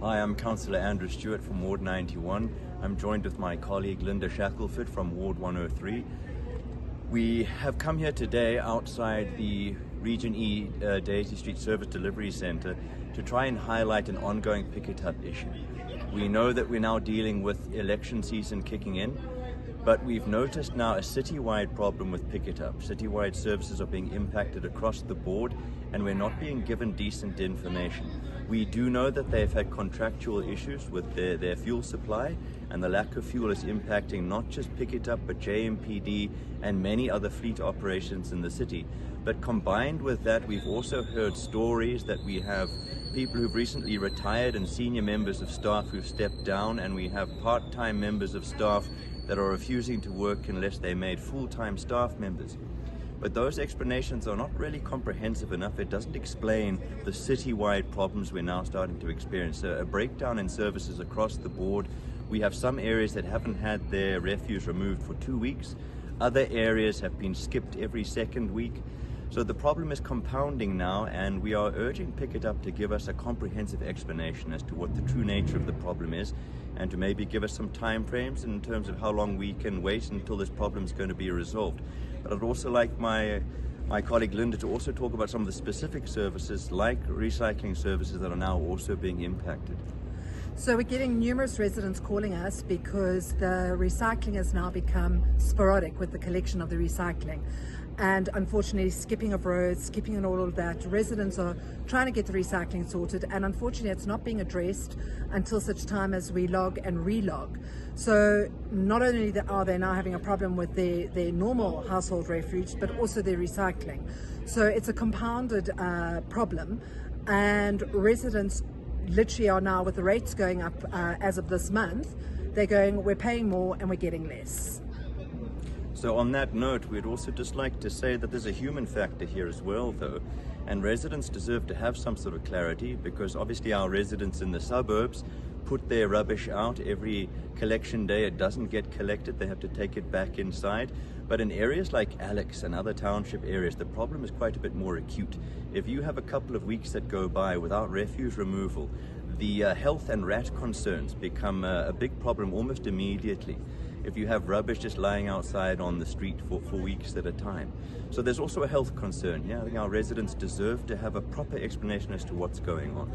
Hi, I'm Councillor Andrew Stewart from Ward 91. I'm joined with my colleague Linda Shackelford from Ward 103. We have come here today outside the Region E Daisy Street Service Delivery Centre to try and highlight an ongoing picket hub issue. We know that we're now dealing with election season kicking in, but we've noticed now a citywide problem with picket up. Citywide services are being impacted across the board and we're not being given decent information. We do know that they've had contractual issues with their fuel supply, and the lack of fuel is impacting not just picket up but JMPD and many other fleet operations in the city. But combined with that, we've also heard stories that we have people who've recently retired and senior members of staff who've stepped down, and we have part-time members of staff that are refusing to work unless they're made full-time staff members. But those explanations are not really comprehensive enough. It doesn't explain the citywide problems we're now starting to experience. A breakdown in services across the board. We have some areas that haven't had their refuse removed for 2 weeks. Other areas have been skipped every second week. So the problem is compounding now, and we are urging Picket Up to give us a comprehensive explanation as to what the true nature of the problem is, and to maybe give us some time frames in terms of how long we can wait until this problem is going to be resolved. But I'd also like my colleague Linda to also talk about some of the specific services like recycling services that are now also being impacted. So we're getting numerous residents calling us because the recycling has now become sporadic with the collection of the recycling. And unfortunately, skipping of roads, skipping and all of that, residents are trying to get the recycling sorted, and unfortunately it's not being addressed until such time as we log and relog. So not only are they now having a problem with their normal household refuge, but also their recycling. So it's a compounded problem, and residents literally are now, with the rates going up as of this month, they're going, we're paying more and we're getting less. So on that note, we'd also just like to say that there's a human factor here as well, though, and residents deserve to have some sort of clarity, because obviously our residents in the suburbs put their rubbish out every collection day. It doesn't get collected, they have to take it back inside. But in areas like Alex and other township areas, the problem is quite a bit more acute. If you have a couple of weeks that go by without refuse removal, the health and rat concerns become a big problem almost immediately if you have rubbish just lying outside on the street for weeks at a time. So there's also a health concern. Yeah, I think our residents deserve to have a proper explanation as to what's going on.